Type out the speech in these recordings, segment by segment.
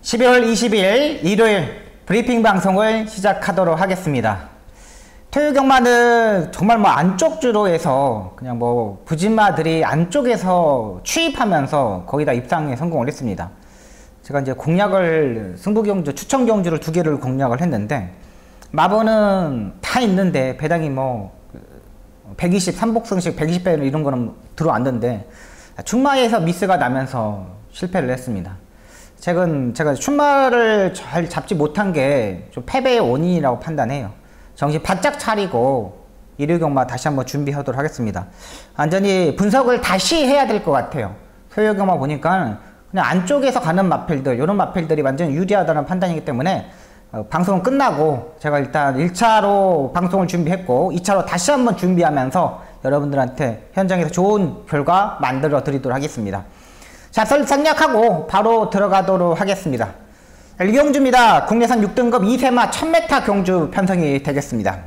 12월 20일 일요일 브리핑 방송을 시작하도록 하겠습니다. 토요 경마는 정말 안쪽 주로에서 그냥 부진마들이 안쪽에서 추입하면서 거의 다 입상에 성공을 했습니다. 제가 이제 공략을 승부경주, 추천경주를 2개를 공략을 했는데 마번은 다 있는데 배당이 120, 삼복승식 120배 이런 거는 들어왔는데 충마에서 미스가 나면서 실패를 했습니다. 제가 충마를 잘 잡지 못한 게 좀 패배의 원인이라고 판단해요. 정신 바짝 차리고 일요경마 다시 한번 준비하도록 하겠습니다. 완전히 분석을 다시 해야 될 것 같아요. 토요경마 보니까 그냥 안쪽에서 가는 마필들, 이런 마필들이 완전히 유리하다는 판단이기 때문에 방송은 끝나고 제가 일단 1차로 방송을 준비했고 2차로 다시 한번 준비하면서 여러분들한테 현장에서 좋은 결과 만들어 드리도록 하겠습니다. 자, 생략하고 바로 들어가도록 하겠습니다. 일경주입니다. 국내산 6등급 2세마 1000m 경주 편성이 되겠습니다.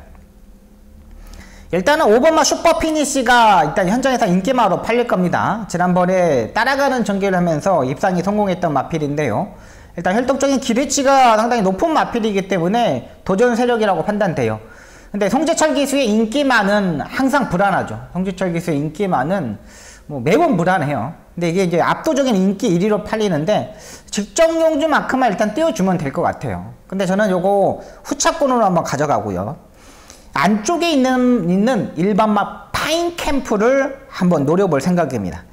일단은 5번마 슈퍼피니시가 일단 현장에서 인기마로 팔릴 겁니다. 지난번에 따라가는 전개를 하면서 입상이 성공했던 마필인데요. 일단 혈통적인 기대치가 상당히 높은 마필이기 때문에 도전 세력이라고 판단돼요. 근데 송재철 기수의 인기마는 항상 불안하죠. 송재철 기수의 인기마는 매번 불안해요. 근데 이게 이제 압도적인 인기 1위로 팔리는데 직정용주만큼만 일단 띄워주면 될 것 같아요. 근데 저는 요거 후차권으로 한번 가져가고요. 안쪽에 있는 일반마 파인캠프를 한번 노려볼 생각입니다.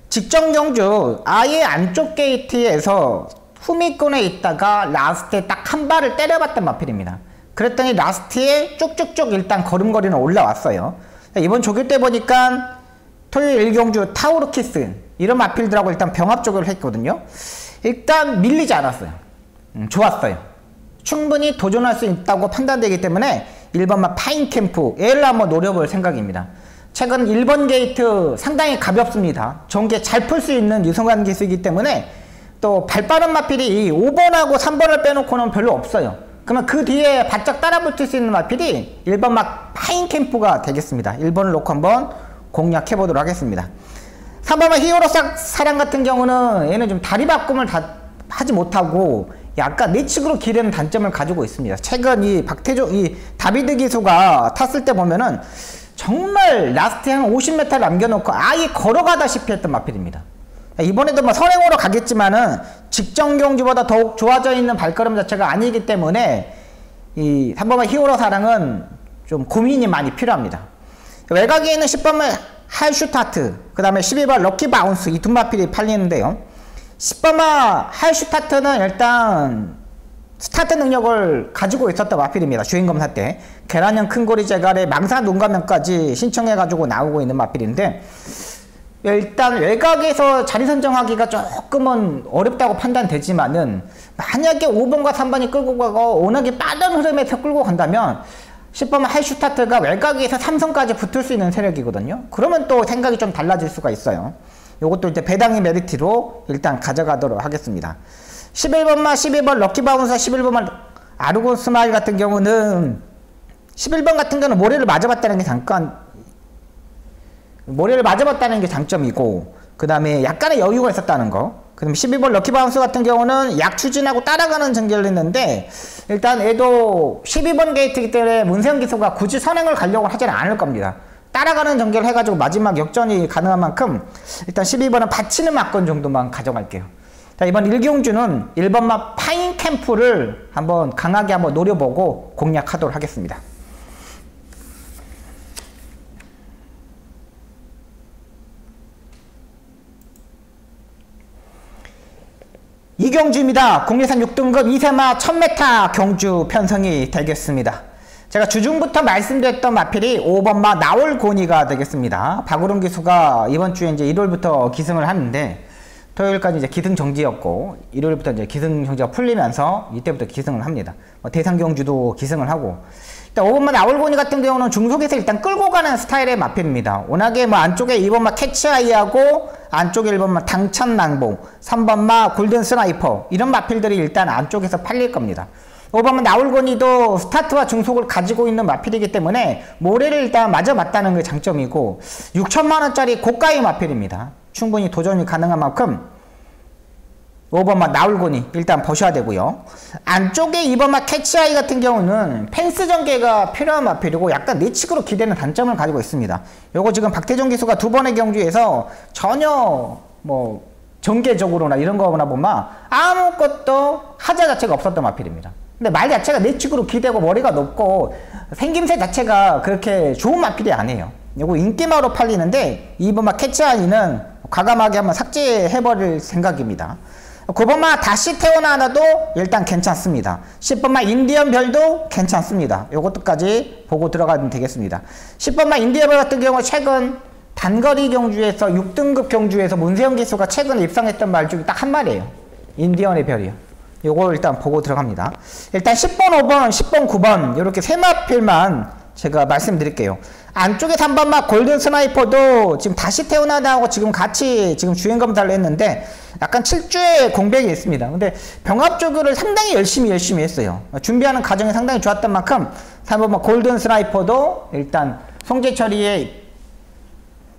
직정용주 아예 안쪽 게이트에서 후미권에 있다가 라스트에 딱 한 발을 때려봤던 마필입니다. 그랬더니 라스트에 쭉쭉쭉 일단 걸음걸이는 올라왔어요. 이번 조교 때 보니까 토요일 일경주 타우르키스 이런 마필들하고 일단 병합조교를 했거든요. 일단 밀리지 않았어요. 좋았어요. 충분히 도전할 수 있다고 판단되기 때문에 1번마 파인캠프 얘를 한번 노려볼 생각입니다. 최근 1번 게이트 상당히 가볍습니다. 전개 잘 풀 수 있는 유성관 기수이기 때문에 또 발빠른 마필이 5번하고 3번을 빼놓고는 별로 없어요. 그러면 그 뒤에 바짝 따라붙을 수 있는 마필이 1번마 파인캠프가 되겠습니다. 1번을 놓고 한번 공략해 보도록 하겠습니다. 3번마 히어로 사랑 같은 경우는 얘는 좀 다리 바꿈을 하지 못하고 약간 내측으로 기르는 단점을 가지고 있습니다. 최근 이 다비드 기수가 탔을 때 보면은 정말 라스트에 한 50m 남겨놓고 아예 걸어가다시피 했던 마필입니다. 이번에도 선행으로 가겠지만은 직정경주보다 더욱 좋아져 있는 발걸음 자체가 아니기 때문에 이 3번마 히어로 사랑은 좀 고민이 많이 필요합니다. 외곽에 있는 10번마 할슈타트, 그 다음에 12번 럭키바운스 이 두 마필이 팔리는데요. 10번마 할슈타트는 일단 스타트 능력을 가지고 있었던 마필입니다. 주행검사 때 계란형 큰고리 제갈에 망사 눈감면까지 신청해가지고 나오고 있는 마필인데 일단 외곽에서 자리 선정하기가 조금은 어렵다고 판단되지만은 만약에 5번과 3번이 끌고 가고 워낙에 빠른 흐름에서 끌고 간다면 10번은 할슈타트가 외곽에서 3선까지 붙을 수 있는 세력이거든요. 그러면 또 생각이 좀 달라질 수가 있어요. 요것도 이제 배당의 메리트로 일단 가져가도록 하겠습니다. 11번마 12번 럭키바운서 11번마 아르곤 스마일 같은 경우는 11번 같은 경우는 모래를 맞아봤다는 게 장점이고 그 다음에 약간의 여유가 있었다는 거. 그 다음에 12번 럭키바운스 같은 경우는 약 추진하고 따라가는 전개를 했는데 일단 얘도 12번 게이트이기 때문에 문세영 기수가 굳이 선행을 가려고 하지는 않을 겁니다. 따라가는 전개를 해가지고 마지막 역전이 가능한 만큼 일단 12번은 받치는 막건 정도만 가져갈게요. 자, 이번 일경주는 1번마 파인캠프를 한번 강하게 한번 노려보고 공략하도록 하겠습니다. 이경주입니다. 국내산 6등급 2세마 1000m 경주 편성이 되겠습니다. 제가 주중부터 말씀드렸던 마필이 5번마 나올고니가 되겠습니다. 박우름 기수가 이번 주에 이제 일요일부터 기승을 하는데 토요일까지 이제 기승 정지였고 일요일부터 이제 기승 정지가 풀리면서 이때부터 기승을 합니다. 대상경주도 기승을 하고 일단 5번마 나올고니 같은 경우는 중속에서 일단 끌고 가는 스타일의 마필입니다. 워낙에 안쪽에 2번마 캐치아이하고 안쪽에 1번마 당찬낭봉, 3번마 골든 스나이퍼 이런 마필들이 일단 안쪽에서 팔릴 겁니다. 5번마 나올고니도 스타트와 중속을 가지고 있는 마필이기 때문에 모래를 일단 맞아 맞다는 게 장점이고 6천만원짜리 고가의 마필입니다. 충분히 도전이 가능한 만큼 5번마 나울고니 일단 보셔야 되고요. 안쪽에 2번마 캐치아이 같은 경우는 펜스 전개가 필요한 마필이고 약간 내측으로 기대는 단점을 가지고 있습니다. 요거 지금 박태종 기수가 2번의 경주에서 전혀 뭐 전개적으로나 이런 거나 보면 아무것도 하자 자체가 없었던 마필입니다. 근데 말 자체가 내측으로 기대고 머리가 높고 생김새 자체가 그렇게 좋은 마필이 아니에요. 요거 인기마로 팔리는데 2번마 캐치아이는 과감하게 한번 삭제해버릴 생각입니다. 9번마 다시 태어나도 일단 괜찮습니다. 10번마 인디언 별도 괜찮습니다. 요것도까지 보고 들어가면 되겠습니다. 10번마 인디언 별 같은 경우 최근 단거리 경주에서 6등급 경주에서 문세영 기수가 최근에 입상했던 말 중에 딱 한 마리예요. 인디언의 별이요. 요거 일단 보고 들어갑니다. 일단 10번, 5번, 10번, 9번 이렇게 세 마필만 제가 말씀드릴게요. 안쪽에 3번마 골든 스나이퍼도 지금 다시 태어나다하고 지금 같이 지금 주행 검사를 했는데 약간 7주의 공백이 있습니다. 근데 병합 조교를 상당히 열심히 했어요. 준비하는 과정이 상당히 좋았던 만큼 3번마 골든 스나이퍼도 일단 송재철이의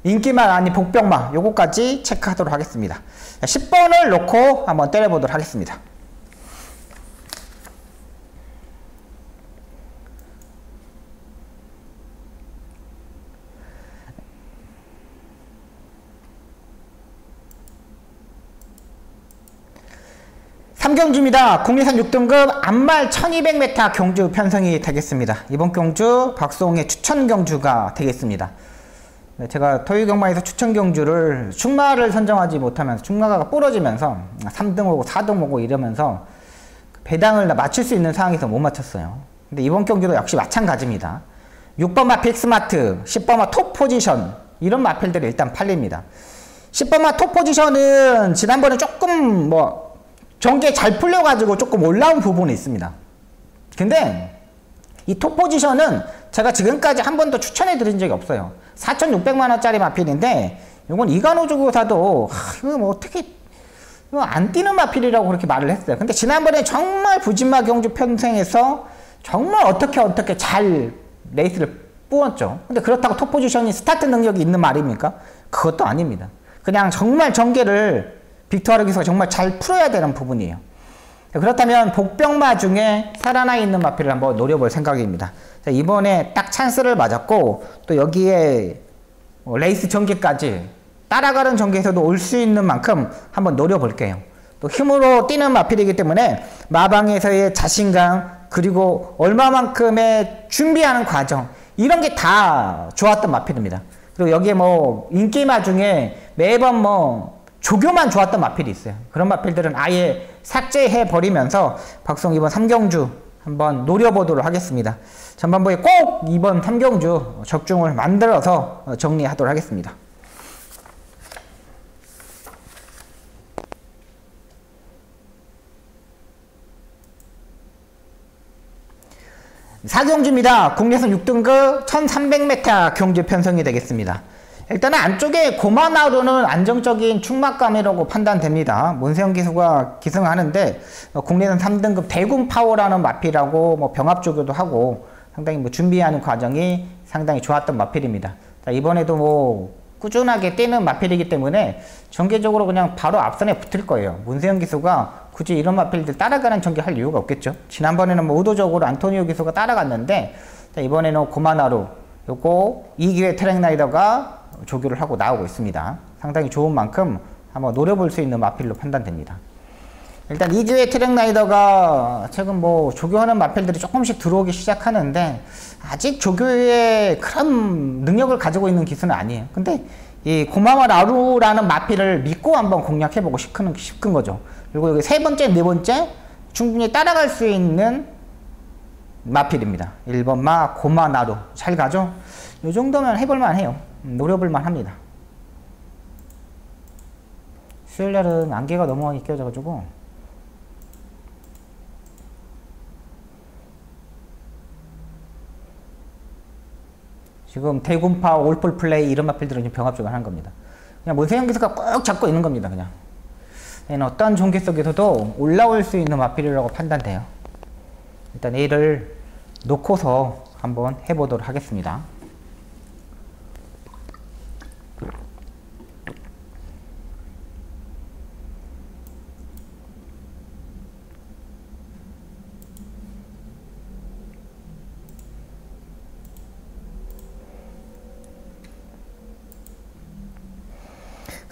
인기만 아닌 복병마 요거까지 체크하도록 하겠습니다. 10번을 놓고 한번 때려보도록 하겠습니다. 삼경주입니다. 국내산 6등급 안말 1200m 경주 편성이 되겠습니다. 이번 경주 박수홍의 추천 경주가 되겠습니다. 제가 토요경마에서 추천 경주를 충마를 선정하지 못하면서 충마가 부러지면서 3등 오고 4등 오고 이러면서 배당을 맞출 수 있는 상황에서 못 맞췄어요. 근데 이번 경주도 역시 마찬가지입니다. 6번마 빅스마트, 10번마 톱포지션 이런 마필들이 일단 팔립니다. 10번마 톱포지션은 지난번에 조금 뭐 전개 잘 풀려가지고 조금 올라온 부분이 있습니다. 근데 이 톱포지션은 제가 지금까지 한 번도 추천해 드린 적이 없어요. 4,600만원짜리 마필인데 이건 이간호 조교사도 이거 뭐 어떻게 이거 안 뛰는 마필이라고 그렇게 말을 했어요. 근데 지난번에 정말 부진마 경주 편성에서 정말 어떻게 잘 레이스를 뿌었죠. 근데 그렇다고 톱포지션이 스타트 능력이 있는 말입니까? 그것도 아닙니다. 그냥 정말 전개를 빅토르 기수가 정말 잘 풀어야 되는 부분이에요. 그렇다면 복병마 중에 살아나 있는 마필을 한번 노려볼 생각입니다. 자, 이번에 딱 찬스를 맞았고 또 여기에 레이스 전개까지 따라가는 전개에서도 올 수 있는 만큼 한번 노려볼게요. 또 힘으로 뛰는 마필이기 때문에 마방에서의 자신감 그리고 얼마만큼의 준비하는 과정 이런 게 다 좋았던 마필입니다. 그리고 여기에 뭐 인기마 중에 매번 뭐 조교만 좋았던 마필이 있어요. 그런 마필들은 아예 삭제해 버리면서 박수홍 이번 3경주 한번 노려보도록 하겠습니다. 전반부에 꼭 이번 3경주 적중을 만들어서 정리하도록 하겠습니다. 사경주입니다. 국내선 6등급 1300m 경주 편성이 되겠습니다. 일단은 안쪽에 고마나루는 안정적인 충막감이라고 판단됩니다. 문세영 기수가 기승하는데 국내선 3등급 대군파워라는 마필하고 뭐 병합조교도 하고 상당히 뭐 준비하는 과정이 상당히 좋았던 마필입니다. 자, 이번에도 뭐 꾸준하게 뛰는 마필이기 때문에 전개적으로 그냥 바로 앞선에 붙을 거예요. 문세영 기수가 굳이 이런 마필들 따라가는 전개할 이유가 없겠죠. 지난번에는 뭐 의도적으로 안토니오 기수가 따라갔는데 자, 이번에는 고마나루 요거 2기회 트랙라이더가 조교를 하고 나오고 있습니다. 상당히 좋은 만큼 한번 노려볼 수 있는 마필로 판단됩니다. 일단 2기회 트랙라이더가 최근 뭐 조교하는 마필들이 조금씩 들어오기 시작하는데 아직 조교의 그런 능력을 가지고 있는 기수는 아니에요. 근데 이 고마마라루라는 마필을 믿고 한번 공략해보고 싶은 거죠. 그리고 여기 세 번째, 네 번째 충분히 따라갈 수 있는 마필입니다. 1번마 고마나루 잘 가죠? 이 정도면 해볼만 해요. 노려볼만 합니다. 수요일날은 안개가 너무 많이 껴져가지고 지금 대군파, 올풀 플레이 이런 마필들은 병합적으로 하는 겁니다. 그냥 문세영 기수가 꼭 잡고 있는 겁니다. 그냥 얘는 어떤 종기 속에서도 올라올 수 있는 마필이라고 판단돼요. 일단 얘를 놓고서 한번 해보도록 하겠습니다.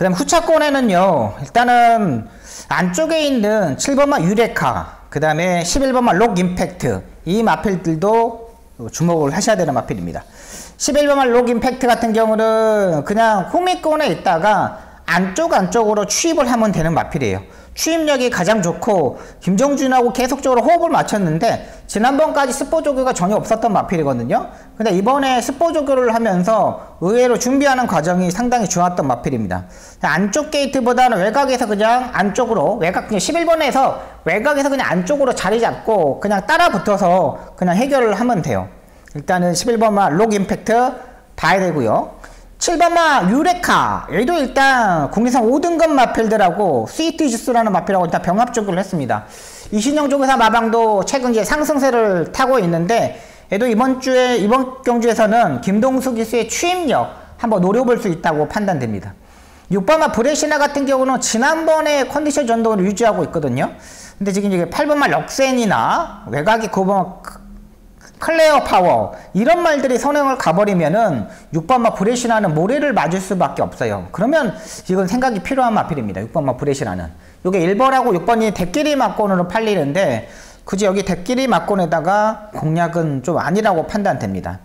다음 후차권에는요, 일단은 안쪽에 있는 7번마 유레카, 그 다음에 11번마 록 임팩트, 이 마필들도 주목을 하셔야 되는 마필입니다. 11번마 록 임팩트 같은 경우는 그냥 후미권에 있다가 안쪽으로 추입을 하면 되는 마필이에요. 추입력이 가장 좋고 김정준하고 계속적으로 호흡을 맞췄는데 지난번까지 스포 조교가 전혀 없었던 마필이거든요. 근데 이번에 스포 조교를 하면서 의외로 준비하는 과정이 상당히 좋았던 마필입니다. 안쪽 게이트보다는 외곽에서 그냥 안쪽으로, 외곽 그냥 11번에서 외곽에서 그냥 안쪽으로 자리 잡고 그냥 따라 붙어서 그냥 해결을 하면 돼요. 일단은 11번마 록 임팩트 봐야 되고요. 7번마 유레카, 얘도 일단 국내산 5등급 마필들하고 스위트 주스라는 마필하고 일단 병합 조교를 했습니다. 이신영 조교사 마방도 최근 이제 상승세를 타고 있는데 얘도 이번 경주에서는 김동수 기수의 추임력 한번 노려볼 수 있다고 판단됩니다. 6번마 브레시나 같은 경우는 지난번에 컨디션 전동을 유지하고 있거든요. 근데 지금 이게 8번마 럭센이나 외곽이 9번 클레어 파워 이런 말들이 선행을 가버리면은 6번마 브레시나는 모래를 맞을 수밖에 없어요. 그러면 이건 생각이 필요한 마필입니다. 6번마 브레시나는 요게 1번하고 6번이 대끼리 막권으로 팔리는데 굳이 여기 대끼리 막권에다가 공략은 좀 아니라고 판단됩니다.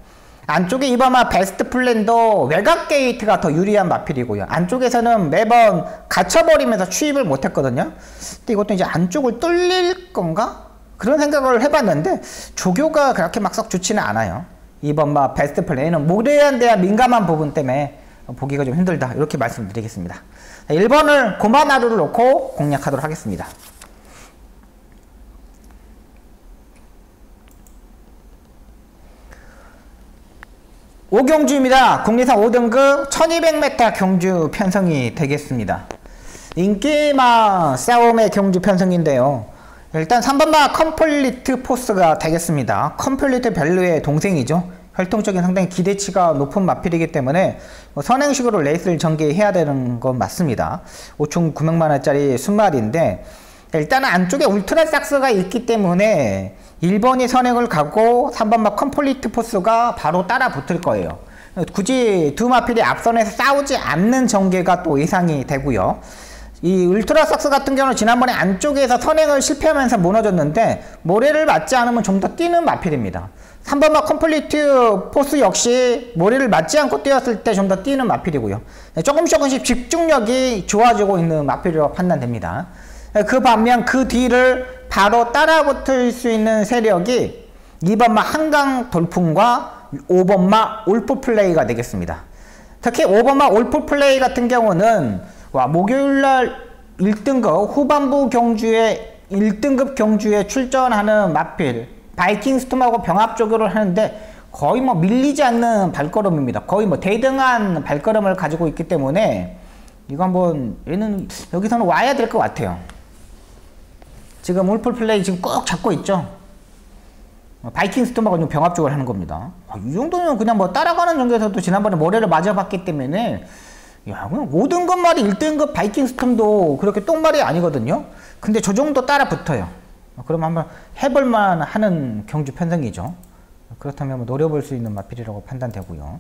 안쪽에 2번마 베스트 플랜도 외곽 게이트가 더 유리한 마필이고요. 안쪽에서는 매번 갇혀버리면서 추입을 못했거든요. 근데 이것도 이제 안쪽을 뚫릴 건가? 그런 생각을 해봤는데 조교가 그렇게 막 썩 좋지는 않아요. 2번마 베스트 플레이는 모래에 대한 민감한 부분 때문에 보기가 좀 힘들다 이렇게 말씀드리겠습니다. 1번을 고마나루를 놓고 공략하도록 하겠습니다. 오경주입니다. 국내산 5등급 1200m 경주 편성이 되겠습니다. 인기마 싸움의 경주 편성인데요. 일단 3번마 컴플리트 포스가 되겠습니다. 컴플리트 밸류의 동생이죠. 활동적인 상당히 기대치가 높은 마필이기 때문에 선행식으로 레이스를 전개해야 되는 건 맞습니다. 5총 900만원짜리 순말인데 일단은 안쪽에 울트라 삭스가 있기 때문에 1번이 선행을 가고 3번마 컴플리트 포스가 바로 따라 붙을 거예요. 굳이 두 마필이 앞선에서 싸우지 않는 전개가 또 예상이 되고요. 이 울트라 삭스 같은 경우는 지난번에 안쪽에서 선행을 실패하면서 무너졌는데 모래를 맞지 않으면 좀 더 뛰는 마필입니다. 3번마 컴플리트 포스 역시 모래를 맞지 않고 뛰었을 때 좀 더 뛰는 마필이고요. 조금씩 집중력이 좋아지고 있는 마필이라고 판단됩니다. 그 반면 그 뒤를 바로 따라붙을 수 있는 세력이 2번마 한강 돌풍과 5번마 올프 플레이가 되겠습니다. 특히 5번마 올프 플레이 같은 경우는 목요일날 1등급 후반부 경주에 1등급 경주에 출전하는 마필 바이킹 스톰하고 병합 조교를 하는데 거의 뭐 밀리지 않는 발걸음입니다. 거의 뭐 대등한 발걸음을 가지고 있기 때문에 이거 한번 얘는 여기서는 와야 될 것 같아요. 지금 올프 플레이 지금 꼭 잡고 있죠. 바이킹 스톰하고 병합 조교를 하는 겁니다. 이 정도면 그냥 뭐 따라가는 정도에서도 지난번에 모래를 맞아봤기 때문에 야, 그냥 5등급 말이 1등급 바이킹 스톰도 그렇게 똥말이 아니거든요. 근데 저 정도 따라 붙어요. 그럼 한번 해볼만 하는 경주 편성이죠. 그렇다면 뭐 노려볼 수 있는 마필이라고 판단되고요.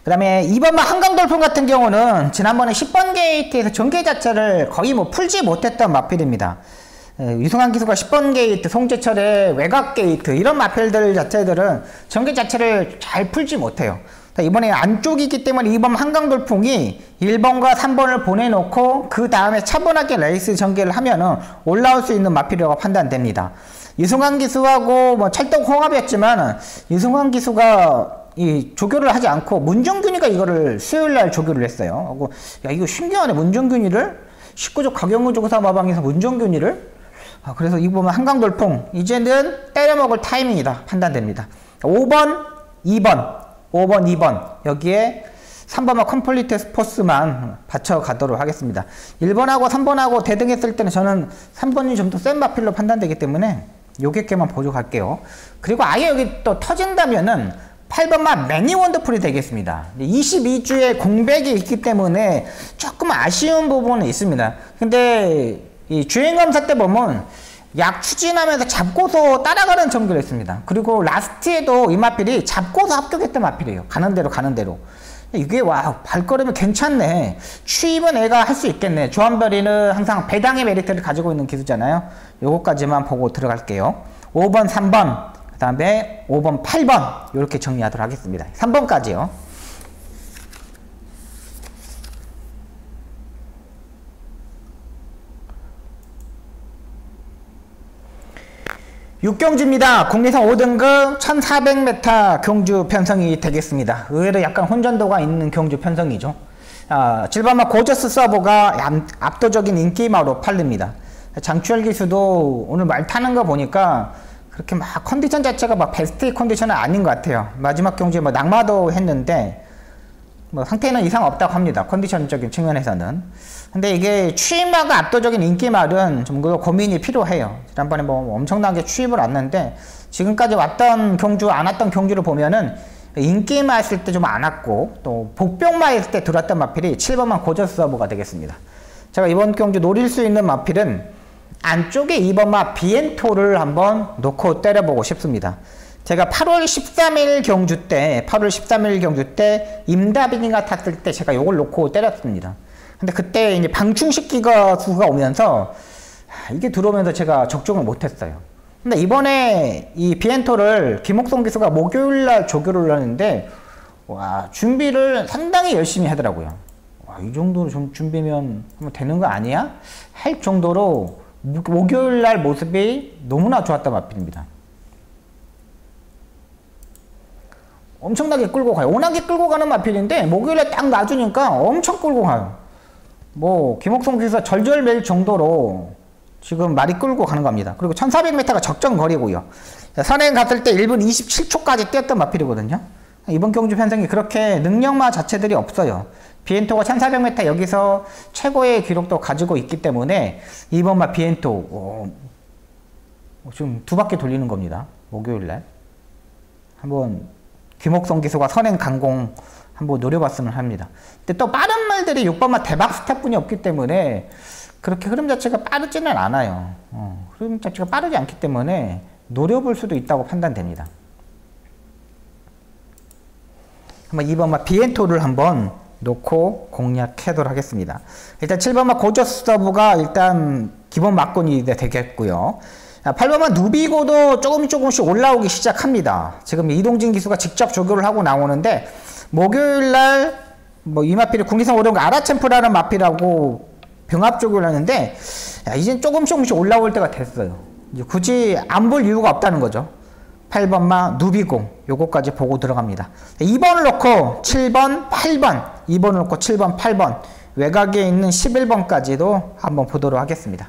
그 다음에 2번마 한강돌풍 같은 경우는 지난번에 10번 게이트에서 전개 자체를 거의 뭐 풀지 못했던 마필입니다. 유승환 기수가 10번 게이트, 송재철의 외곽 게이트 이런 마필들 자체들은 전개 자체를 잘 풀지 못해요. 이번에 안쪽이기 때문에 2번 한강돌풍이 1번과 3번을 보내놓고 그 다음에 차분하게 레이스 전개를 하면은 올라올 수 있는 마필이라고 판단됩니다. 유승환 기수하고 뭐 찰떡 홍합이었지만 유승환 기수가 이 조교를 하지 않고 문정균이가 이거를 수요일날 조교를 했어요. 하고 야 이거 신기하네. 문정균이를 19조 강영우 조교사 마방에서 문정균이를 그래서 이거 보면 한강돌풍 이제는 때려먹을 타이밍이다 판단됩니다. 5번 2번 여기에 3번과 컴플리트 포스만 받쳐가도록 하겠습니다. 1번하고 3번하고 대등했을 때는 저는 3번이 좀 더 센 마필로 판단되기 때문에 요게만 보조 갈게요. 그리고 아예 여기 또 터진다면은 8번만 매니 원더풀이 되겠습니다. 22주에 공백이 있기 때문에 조금 아쉬운 부분은 있습니다. 근데 이 주행검사 때 보면 약 추진하면서 잡고서 따라가는 전개를 했습니다. 그리고 라스트에도 이 마필이 잡고서 합격했던 마필이에요. 가는 대로. 이게 와 발걸음이 괜찮네. 추입은 애가 할 수 있겠네. 조한별이는 항상 배당의 메리트를 가지고 있는 기수잖아요. 요거까지만 보고 들어갈게요. 5번 3번 그 다음에 5번 8번 이렇게 정리하도록 하겠습니다. 3번까지요. 육경주입니다. 국내선 5등급 1400m 경주 편성이 되겠습니다. 의외로 약간 혼전도가 있는 경주 편성이죠. 7번마 고저스 서버가 압도적인 인기마로 팔립니다. 장추열 기수도 오늘 말 타는 거 보니까 그렇게 막 컨디션 자체가 막 베스트 컨디션은 아닌 것 같아요. 마지막 경주에 뭐 낙마도 했는데 뭐 상태는 이상 없다고 합니다. 컨디션적인 측면에서는. 근데 이게 추입마가 압도적인 인기말은 좀 고민이 필요해요. 지난번에 뭐 엄청나게 추입을 왔는데 지금까지 왔던 경주 안 왔던 경주를 보면은 인기마 했을 때 좀 안 왔고 또 복병마 했을 때 들어왔던 마필이 7번만 고저스 서버가 되겠습니다. 제가 이번 경주 노릴 수 있는 마필은 안쪽에 2번마 비엔토를 한번 놓고 때려보고 싶습니다. 제가 8월 13일 경주 때 임다빈이가 탔을 때 제가 요걸 놓고 때렸습니다. 근데 그때 이제 방충식기가 수가 오면서 이게 들어오면서 제가 적중을 못했어요. 근데 이번에 이 비엔토를 김옥성 기수가 목요일날 조교를 하는데 와 준비를 상당히 열심히 하더라고요. 와, 이 정도로 좀 준비면 되는 거 아니야? 할 정도로 목요일날 모습이 너무나 좋았던 마필입니다. 엄청나게 끌고 가요. 워낙에 끌고 가는 마필인데 목요일에 딱 놔주니까 엄청 끌고 가요. 뭐 김옥성 기수가 절절매일 정도로 지금 말이 끌고 가는 겁니다. 그리고 1400m가 적정 거리고요. 선행 갔을 때 1분 27초까지 뛰었던 마필이거든요. 이번 경주 편성이 그렇게 능력마 자체들이 없어요. 비엔토가 1400m 여기서 최고의 기록도 가지고 있기 때문에 이번마 비엔토 지금 2바퀴 돌리는 겁니다. 목요일날 한번 김옥성 기수가 선행 강공 한번 노려봤으면 합니다. 근데 또 빠른 말들이 6번마 대박 스탑분이 없기 때문에 그렇게 흐름 자체가 빠르지는 않아요. 흐름 자체가 빠르지 않기 때문에 노려볼 수도 있다고 판단됩니다. 한번 2번마 비엔토를 한번 놓고 공략하도록 하겠습니다. 일단 7번마 고저스 서브가 일단 기본 막군이 되겠고요. 8번마 누비고도 조금씩 올라오기 시작합니다. 지금 이동진 기수가 직접 조교를 하고 나오는데 목요일날 뭐 이 마필이 국리선 5등급 아라챔프라는 마필하고 병합 조교를 하는데 이제 조금씩 올라올 때가 됐어요. 이제 굳이 안 볼 이유가 없다는 거죠. 8번마 누비고 요거까지 보고 들어갑니다. 2번을 놓고 7번 8번 2번을 놓고 7번 8번 외곽에 있는 11번까지도 한번 보도록 하겠습니다.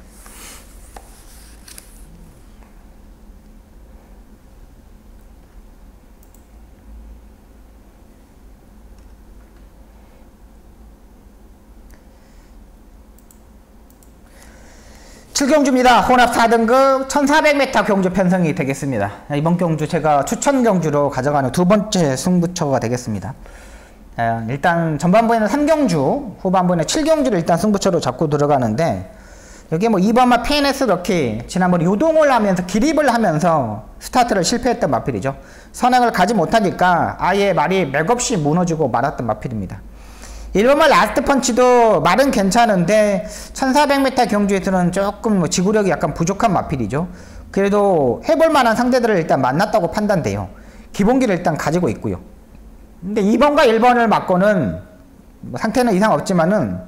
경주입니다. 혼합 4등급 1400m 경주 편성이 되겠습니다. 이번 경주 제가 추천 경주로 가져가는 두 번째 승부처가 되겠습니다. 일단 전반부에는 3경주, 후반부에는 7경주를 일단 승부처로 잡고 들어가는데 여기 뭐 2번마 PNS 럭키 지난번에 요동을 하면서 기립을 하면서 스타트를 실패했던 마필이죠. 선행을 가지 못하니까 아예 말이 맥없이 무너지고 말았던 마필입니다. 1번마 라스트 펀치도 말은 괜찮은데 1400m 경주에서는 조금 뭐 지구력이 약간 부족한 마필이죠. 그래도 해볼 만한 상대들을 일단 만났다고 판단돼요. 기본기를 일단 가지고 있고요. 근데 2번과 1번을 맞고는 뭐 상태는 이상 없지만은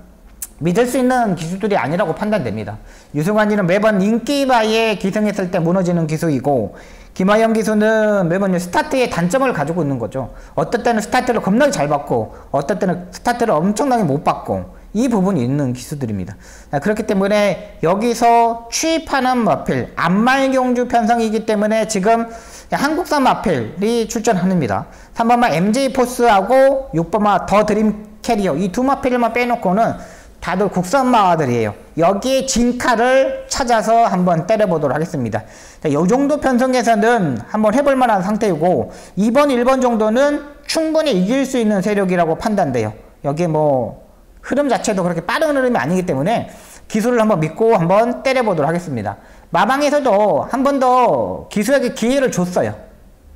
믿을 수 있는 기수들이 아니라고 판단됩니다. 유승환이는 매번 인기바에 기승했을 때 무너지는 기수이고 김하영 기수는 매번 스타트의 단점을 가지고 있는 거죠. 어떨 때는 스타트를 겁나게 잘 받고 어떨 때는 스타트를 엄청나게 못 받고 이 부분이 있는 기수들입니다. 그렇기 때문에 여기서 취입하는 마필 안말경주 편성이기 때문에 지금 한국산 마필이 출전합니다. 3번마 MJ포스하고 6번마 더 드림 캐리어 이 두 마필만 빼놓고는 다들 국산마들이에요. 여기에 진카를 찾아서 한번 때려보도록 하겠습니다. 이 정도 편성에서는 한번 해볼 만한 상태이고 2번, 1번 정도는 충분히 이길 수 있는 세력이라고 판단돼요. 여기에 뭐 흐름 자체도 그렇게 빠른 흐름이 아니기 때문에 기술을 한번 믿고 한번 때려보도록 하겠습니다. 마방에서도 한 번 더 기수에게 기회를 줬어요.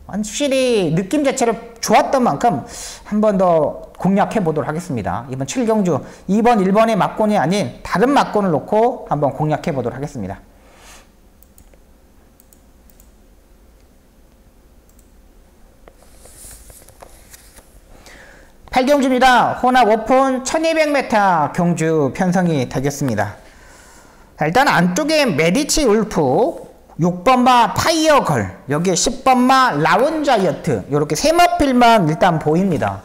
확실히 느낌 자체로 좋았던 만큼 한 번 더 공략해 보도록 하겠습니다. 이번 7경주 2번 1번의 막곤이 아닌 다른 막곤을 놓고 한번 공략해 보도록 하겠습니다. 8경주입니다. 혼합 오픈 1200m 경주 편성이 되겠습니다. 일단 안쪽에 메디치 울프, 6번마 파이어걸, 여기에 10번마 라운자이언트, 이렇게 세 마필만 일단 보입니다.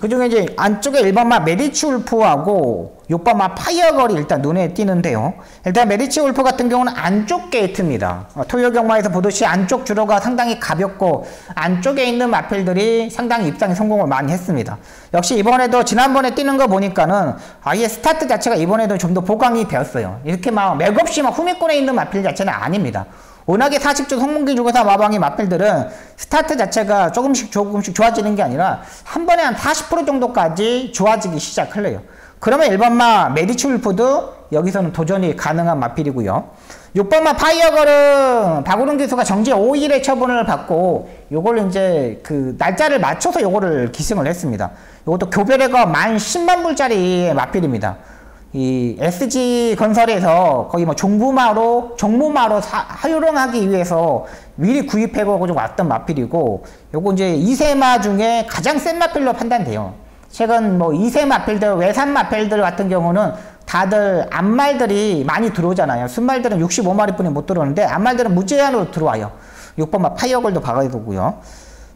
그 중에 이제 안쪽에 1번마 메디치 울프하고 6번마 파이어걸이 일단 눈에 띄는데요. 일단 메디치 울프 같은 경우는 안쪽 게이트입니다. 토요 경마에서 보듯이 안쪽 주로가 상당히 가볍고 안쪽에 있는 마필들이 상당히 입상에 성공을 많이 했습니다. 역시 이번에도 지난번에 뛰는 거 보니까는 아예 스타트 자체가 이번에도 좀 더 보강이 되었어요. 이렇게 막 맥없이 막 후미권에 있는 마필 자체는 아닙니다. 워낙에 40주 성문기 주고사 마방의 마필들은 스타트 자체가 조금씩 좋아지는 게 아니라 한 번에 한 40% 정도까지 좋아지기 시작해요. 그러면 1번마 메디치 울프도 여기서는 도전이 가능한 마필이고요. 6번마 파이어걸은 박우릉 기수가 정지 5일의 처분을 받고 요걸 이제 그 날짜를 맞춰서 요거를 기승을 했습니다. 요것도 교배래가 10,000,000불짜리 마필입니다. 이 SG건설에서 거의 뭐 종무마로 활용하기 위해서 미리 구입해보고 좀 왔던 마필이고, 요거 이제 2세마 중에 가장 센 마필로 판단돼요. 최근 뭐 2세 마필들, 외산 마필들 같은 경우는 다들 암말들이 많이 들어오잖아요. 순말들은 65마리뿐이 못 들어오는데 암말들은 무제한으로 들어와요. 6번마 파이어걸도 박아야 되고요.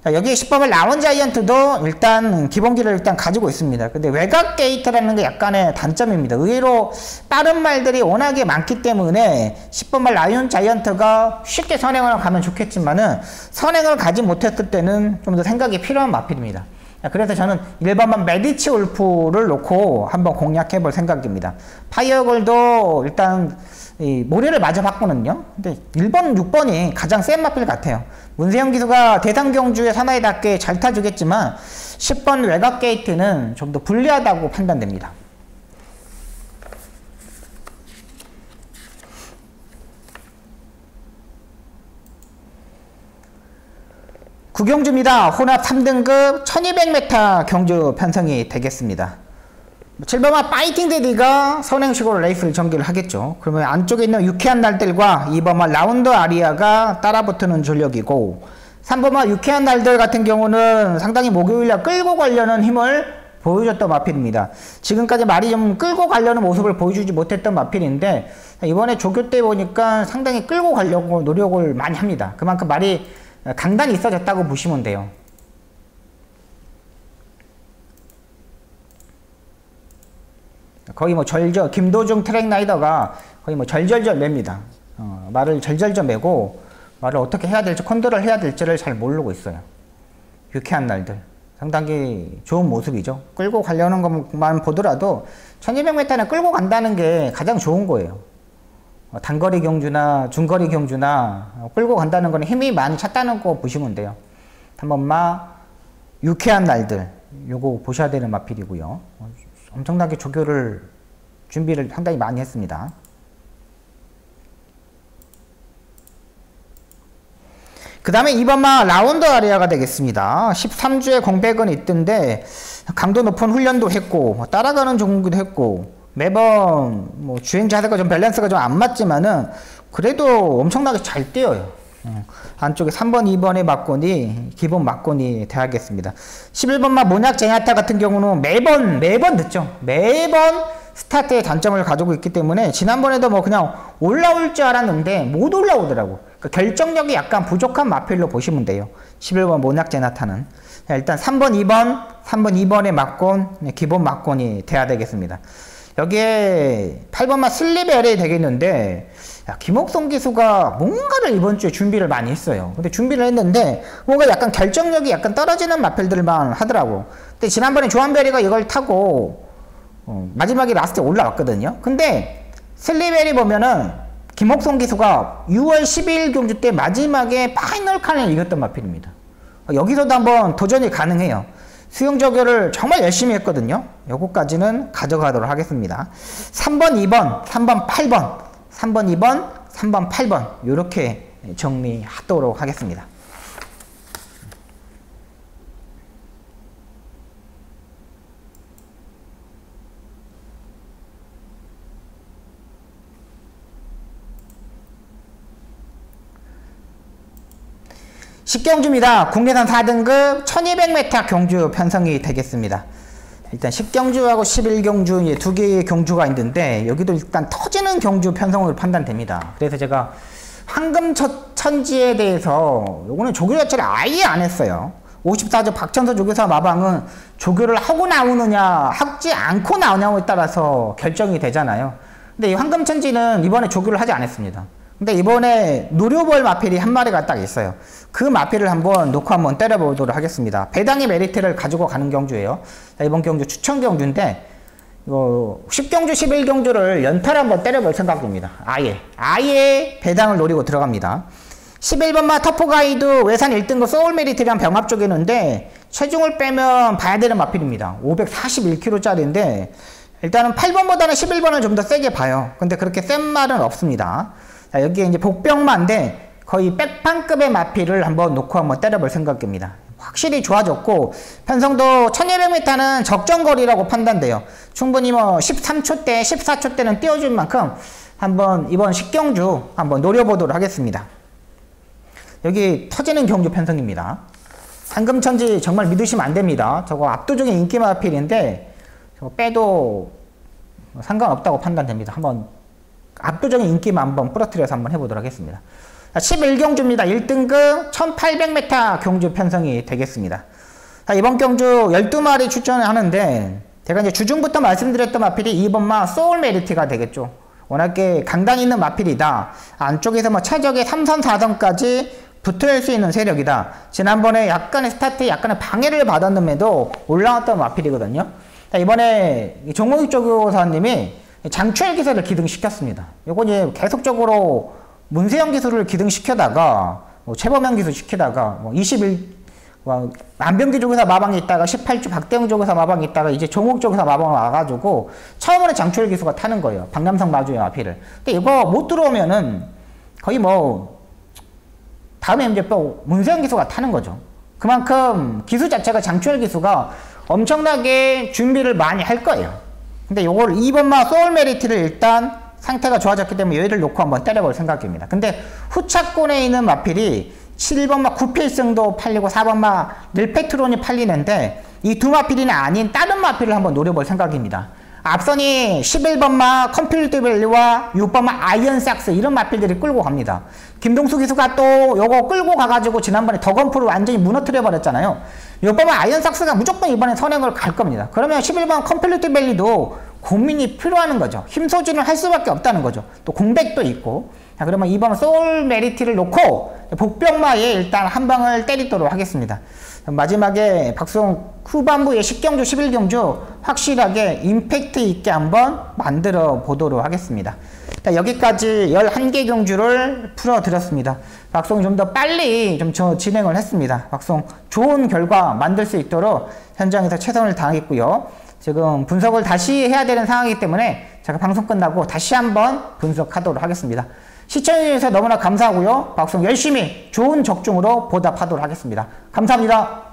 자, 여기 10번마 라운자이언트도 일단 기본기를 일단 가지고 있습니다. 근데 외곽 게이트라는 게 약간의 단점입니다. 의외로 빠른 말들이 워낙에 많기 때문에 10번마 라운자이언트가 쉽게 선행을 가면 좋겠지만은 선행을 가지 못했을 때는 좀 더 생각이 필요한 마필입니다. 그래서 저는 1번만 메디치 울프를 놓고 한번 공략해 볼 생각입니다. 파이어걸도 일단 이 모래를 마저 봤거든요. 근데 1번, 6번이 가장 센 마필 같아요. 문세영 기수가 대상경주의 사나이답게 잘 타주겠지만 10번 외곽 게이트는 좀 더 불리하다고 판단됩니다. 구경주입니다. 혼합 3등급 1200m 경주 편성이 되겠습니다. 7번마 파이팅 데디가 선행식으로 레이스를 전개를 하겠죠. 그러면 안쪽에 있는 유쾌한 날들과 2번마 라운드 아리아가 따라붙는 전력이고, 3번마 유쾌한 날들 같은 경우는 상당히 목요일날 끌고 가려는 힘을 보여줬던 마필입니다. 지금까지 말이 좀 끌고 가려는 모습을 보여주지 못했던 마필인데 이번에 조교 때 보니까 상당히 끌고 가려고 노력을 많이 합니다. 그만큼 말이 강단이 있어졌다고 보시면 돼요. 거의 뭐 김도중 트랙라이더가 거의 뭐 절절절 맵니다. 말을 절절절 매고 말을 어떻게 해야 될지, 컨트롤 해야 될지를 잘 모르고 있어요. 유쾌한 날들. 상당히 좋은 모습이죠. 끌고 가려는 것만 보더라도 1200m는 끌고 간다는 게 가장 좋은 거예요. 단거리 경주나 중거리 경주나 끌고 간다는 거는 힘이 많이 찼다는 거 보시면 돼요. 한번만 유쾌한 날들, 요거 보셔야 되는 마필이고요. 엄청나게 조교를 준비를 상당히 많이 했습니다. 그 다음에 2번마 라운드 아리아가 되겠습니다. 13주에 공백은 있던데 강도 높은 훈련도 했고 따라가는 종목도 했고 매번 뭐 주행 자세가 좀 밸런스가 좀 안 맞지만은 그래도 엄청나게 잘 뛰어요. 안쪽에 3번, 2번의 막곤이 기본 막곤이 돼야겠습니다. 11번마 모낙 제냐타 같은 경우는 매번 늦죠. 매번 스타트에 단점을 가지고 있기 때문에 지난번에도 뭐 그냥 올라올 줄 알았는데 못 올라오더라고. 그러니까 결정력이 약간 부족한 마필로 보시면 돼요. 11번 모낙 제냐타는. 일단 3번, 2번의 막곤, 기본 막곤이 돼야 되겠습니다. 여기에 8번마 슬리벨이 되겠는데, 김옥성 기수가 뭔가를 이번 주에 준비를 많이 했어요. 근데 준비를 했는데 뭔가 약간 결정력이 약간 떨어지는 마필들만 하더라고. 근데 지난번에 조한별이가 이걸 타고 마지막에 라스트에 올라왔거든요. 근데 슬리벨이 보면은 김옥성 기수가 6월 12일 경주 때 마지막에 파이널 칸을 이겼던 마필입니다. 여기서도 한번 도전이 가능해요. 수영 조교를 정말 열심히 했거든요. 요거까지는 가져가도록 하겠습니다. 3번, 2번, 3번, 8번, 3번, 2번, 3번, 8번 이렇게 정리하도록 하겠습니다. 식경주입니다. 국내선 4등급 1200m 경주 편성이 되겠습니다. 일단 10경주하고 11경주 두 개의 경주가 있는데 여기도 일단 터지는 경주 편성으로 판단됩니다. 그래서 제가 황금천지에 대해서 요거는 조교 자체를 아예 안 했어요. 54조 박천서 조교사 마방은 조교를 하고 나오느냐 하지 않고 나오냐에 따라서 결정이 되잖아요. 근데 이 황금천지는 이번에 조교를 하지 않았습니다. 근데 이번에 노려볼 마필이 한 마리가 딱 있어요. 그 마필을 한번 놓고 한번 때려보도록 하겠습니다. 배당의 메리트를 가지고 가는 경주예요. 자, 이번 경주 추천 경주인데 이거 10경주 11경주를 연타를 한번 때려볼 생각입니다. 아예 배당을 노리고 들어갑니다. 11번마 터프가이드 외산 1등급 소울메리트랑 병합 쪽이는데 체중을 빼면 봐야 되는 마필입니다. 541kg짜리인데 일단은 8번보다는 11번을 좀 더 세게 봐요. 근데 그렇게 센 말은 없습니다. 자, 여기에 이제 복병마인데 거의 백판급의 마필을 한번 놓고 한번 때려볼 생각입니다. 확실히 좋아졌고 편성도 1200m는 적정거리라고 판단돼요. 충분히 뭐 13초대 14초대는 띄워줄 만큼 한번 이번 10경주 한번 노려보도록 하겠습니다. 여기 터지는 경주 편성입니다. 황금천지 정말 믿으시면 안됩니다. 저거 압도적인 인기 마필인데 저거 빼도 상관없다고 판단됩니다. 한번 압도적인 인기만 한번 부러뜨려서 한번 해보도록 하겠습니다. 11경주입니다. 1등급 1800m 경주 편성이 되겠습니다. 자, 이번 경주 12마리 추천을 하는데 제가 이제 주중부터 말씀드렸던 마필이 2번마 소울메리트가 되겠죠. 워낙에 강단이 있는 마필이다. 안쪽에서 뭐 최적의 3선 4선까지 붙을 수 있는 세력이다. 지난번에 약간의 스타트에 약간의 방해를 받았는데도 올라왔던 마필이거든요. 자, 이번에 종목육 조교사님이 장추열 기술을 기등시켰습니다. 요거 이제 계속적으로 문세영 기술을 기등시켜다가 뭐 최범현 기술 시키다가 뭐 21 안병기 조교사 마방에 있다가 18주 박대영 조교사 마방에 있다가 이제 종목 조교사 마방을 와가지고 처음으로 장추열 기수가 타는 거예요. 박남성 마주의 마필을. 근데 이거 못 들어오면은 거의 뭐 다음에 이제 또 문세영 기수가 타는 거죠. 그만큼 기수 자체가 장추열 기수가 엄청나게 준비를 많이 할 거예요. 근데 요걸 2번마 소울메리트를 일단 상태가 좋아졌기 때문에 얘를 놓고 한번 때려볼 생각입니다. 근데 후차권에 있는 마필이 7번마 구필승도 팔리고 4번마 닐페트론이 팔리는데 이 두 마필이 아닌 다른 마필을 한번 노려볼 생각입니다. 앞선이 11번마 컴퓨터밸리와 6번마 아이언삭스 이런 마필들이 끌고 갑니다. 김동수 기수가 또 요거 끌고 가가지고 지난번에 더건프를 완전히 무너뜨려 버렸잖아요. 6번마 아이언삭스가 무조건 이번에 선행을 갈 겁니다. 그러면 11번 컴퓨터밸리도 고민이 필요하는 거죠. 힘 소진을 할 수밖에 없다는 거죠. 또 공백도 있고. 자, 그러면 이번 소울 메리트를 놓고 복병마에 일단 한 방을 때리도록 하겠습니다. 마지막에 박수홍 후반부에 10경주 11경주 확실하게 임팩트 있게 한번 만들어 보도록 하겠습니다. 자, 여기까지 11개 경주를 풀어드렸습니다. 박수홍이 좀 더 빨리 좀 진행을 했습니다. 박수홍 좋은 결과 만들 수 있도록 현장에서 최선을 다하겠고요. 지금 분석을 다시 해야 되는 상황이기 때문에 제가 방송 끝나고 다시 한번 분석하도록 하겠습니다. 시청해주셔서 너무나 감사하고요. 박수홍 열심히 좋은 적중으로 보답하도록 하겠습니다. 감사합니다.